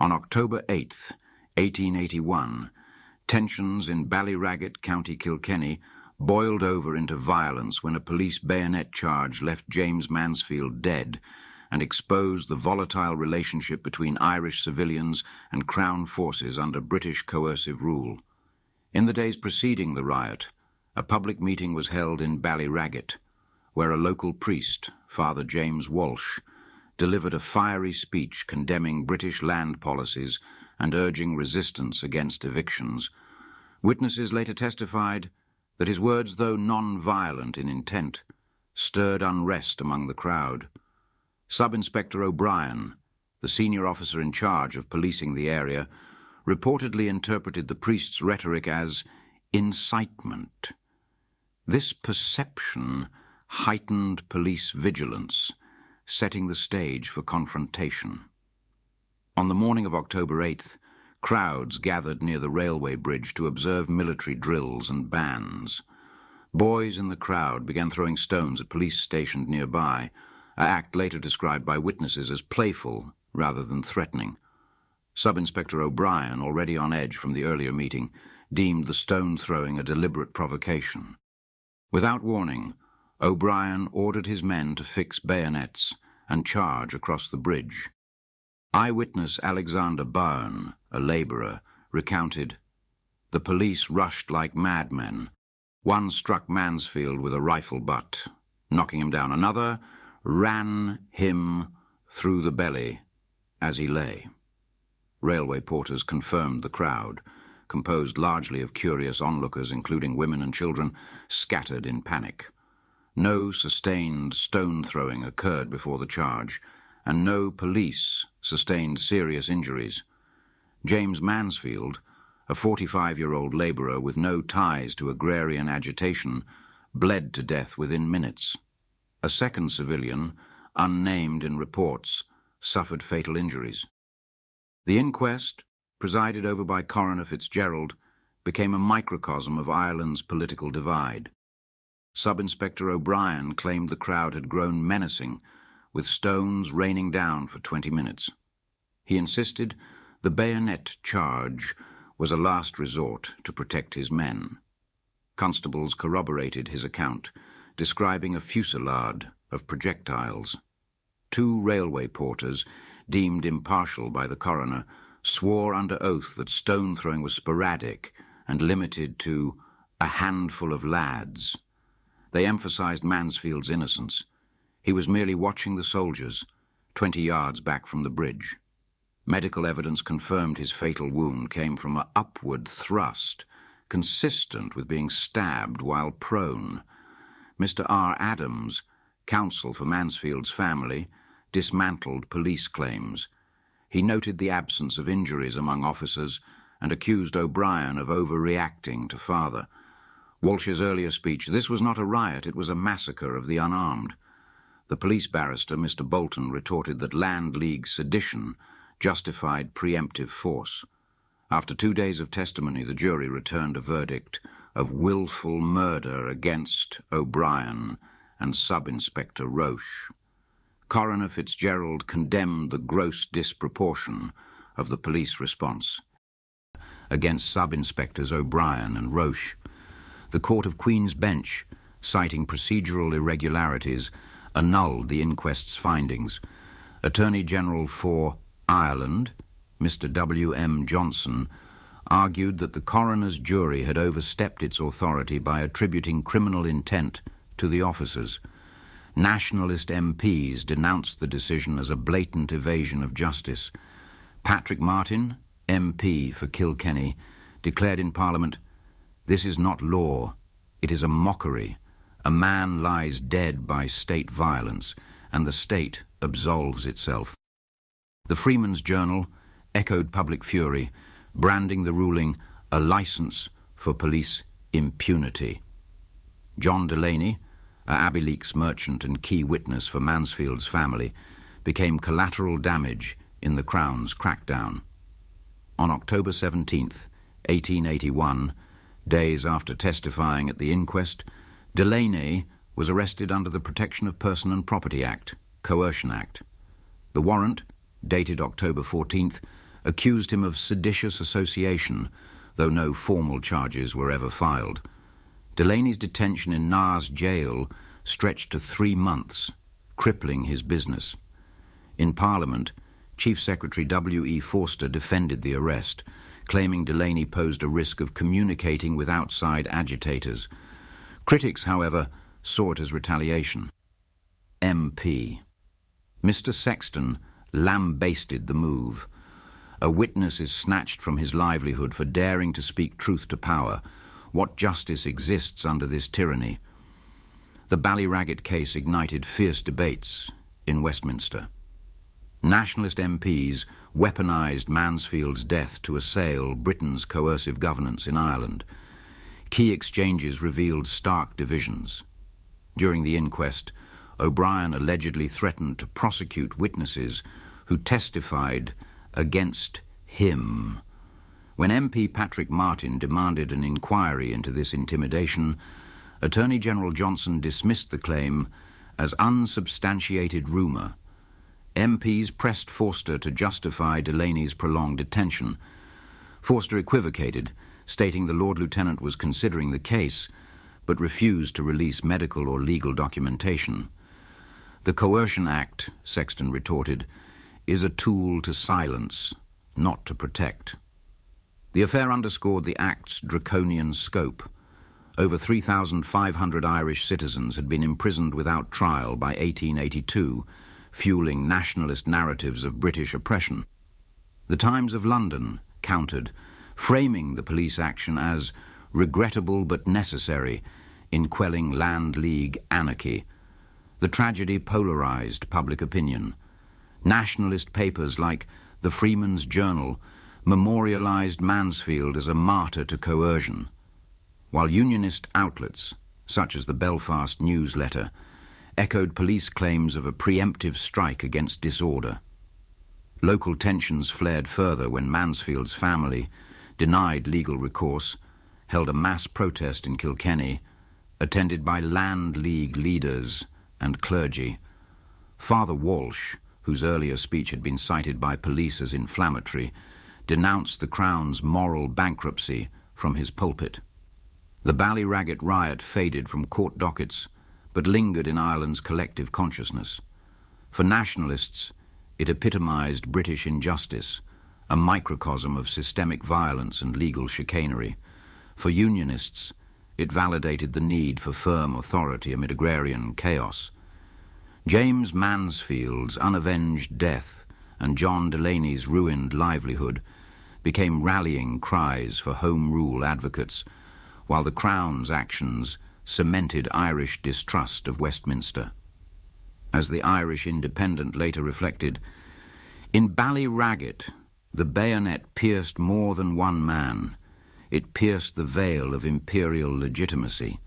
On October 8th, 1881, tensions in Ballyragget, County Kilkenny, boiled over into violence when a police bayonet charge left James Mansfield dead and exposed the volatile relationship between Irish civilians and Crown forces under British coercive rule. In the days preceding the riot, a public meeting was held in Ballyragget, where a local priest, Father James Walsh, delivered a fiery speech condemning British land policies and urging resistance against evictions. Witnesses later testified that his words, though non-violent in intent, stirred unrest among the crowd. Sub-Inspector O'Brien, the senior officer in charge of policing the area, reportedly interpreted the priest's rhetoric as incitement. This perception heightened police vigilance, setting the stage for confrontation. On the morning of October 8th, crowds gathered near the railway bridge to observe military drills and bands. Boys in the crowd began throwing stones at police stationed nearby, an act later described by witnesses as playful rather than threatening. Sub-Inspector O'Brien, already on edge from the earlier meeting, deemed the stone-throwing a deliberate provocation. Without warning, O'Brien ordered his men to fix bayonets and charge across the bridge. Eyewitness Alexander Byrne, a labourer, recounted, "The police rushed like madmen. One struck Mansfield with a rifle butt, knocking him down. Another ran him through the belly as he lay." Railway porters confirmed the crowd, composed largely of curious onlookers, including women and children, scattered in panic. No sustained stone-throwing occurred before the charge, and no police sustained serious injuries. James Mansfield, a 45-year-old labourer with no ties to agrarian agitation, bled to death within minutes. A second civilian, unnamed in reports, suffered fatal injuries. The inquest, presided over by Coroner Fitzgerald, became a microcosm of Ireland's political divide. Sub-Inspector O'Brien claimed the crowd had grown menacing, with stones raining down for 20 minutes. He insisted the bayonet charge was a last resort to protect his men. Constables corroborated his account, describing a fusillade of projectiles. 2 railway porters, deemed impartial by the coroner, swore under oath that stone-throwing was sporadic and limited to a handful of lads. They emphasized Mansfield's innocence. He was merely watching the soldiers, 20 yards back from the bridge. Medical evidence confirmed his fatal wound came from an upward thrust, consistent with being stabbed while prone. Mr. R. Adams, counsel for Mansfield's family, dismantled police claims. He noted the absence of injuries among officers and accused O'Brien of overreacting to father. Walsh's earlier speech, "This was not a riot, it was a massacre of the unarmed." The police barrister, Mr. Bolton, retorted that Land League sedition justified preemptive force. After 2 days of testimony, the jury returned a verdict of willful murder against O'Brien and Sub-Inspector Roche. Coroner Fitzgerald condemned the gross disproportion of the police response against Sub-Inspectors O'Brien and Roche. The Court of Queen's Bench, citing procedural irregularities, annulled the inquest's findings. Attorney General for Ireland, Mr. W. M. Johnson, argued that the coroner's jury had overstepped its authority by attributing criminal intent to the officers. Nationalist MPs denounced the decision as a blatant evasion of justice. Patrick Martin, MP for Kilkenny, declared in Parliament, "This is not law, it is a mockery. A man lies dead by state violence, and the state absolves itself." The Freeman's Journal echoed public fury, branding the ruling a license for police impunity. John Delaney, a Abbeyleix merchant and key witness for Mansfield's family, became collateral damage in the Crown's crackdown. On October 17th, 1881, days after testifying at the inquest, Delaney was arrested under the Protection of Person and Property Act, Coercion Act. The warrant, dated October 14th, accused him of seditious association, though no formal charges were ever filed. Delaney's detention in Naas jail stretched to 3 months, crippling his business. In Parliament, Chief Secretary W.E. Forster defended the arrest, claiming Delaney posed a risk of communicating with outside agitators. Critics, however, saw it as retaliation. MP. Mr. Sexton lambasted the move. A witness is snatched from his livelihood for daring to speak truth to power. What justice exists under this tyranny? The Ballyragget case ignited fierce debates in Westminster. Nationalist MPs weaponised Mansfield's death to assail Britain's coercive governance in Ireland. Key exchanges revealed stark divisions. During the inquest, O'Brien allegedly threatened to prosecute witnesses who testified against him. When MP Patrick Martin demanded an inquiry into this intimidation, Attorney General Johnson dismissed the claim as unsubstantiated rumour. MPs pressed Forster to justify Delaney's prolonged detention. Forster equivocated, stating the Lord Lieutenant was considering the case, but refused to release medical or legal documentation. The Coercion Act, Sexton retorted, is a tool to silence, not to protect. The affair underscored the Act's draconian scope. Over 3,500 Irish citizens had been imprisoned without trial by 1882, fueling nationalist narratives of British oppression. The Times of London countered, framing the police action as regrettable but necessary in quelling Land League anarchy. The tragedy polarised public opinion. Nationalist papers like the Freeman's Journal memorialised Mansfield as a martyr to coercion, while unionist outlets, such as the Belfast Newsletter, echoed police claims of a preemptive strike against disorder. Local tensions flared further when Mansfield's family, denied legal recourse, held a mass protest in Kilkenny, attended by Land League leaders and clergy. Father Walsh, whose earlier speech had been cited by police as inflammatory, denounced the Crown's moral bankruptcy from his pulpit. The Ballyragget Riot faded from court dockets, but lingered in Ireland's collective consciousness. For nationalists, it epitomised British injustice, a microcosm of systemic violence and legal chicanery. For unionists, it validated the need for firm authority amid agrarian chaos. James Mansfield's unavenged death and John Delaney's ruined livelihood became rallying cries for Home Rule advocates, while the Crown's actions cemented Irish distrust of Westminster. As the Irish Independent later reflected, in Ballyragget, the bayonet pierced more than one man. It pierced the veil of imperial legitimacy.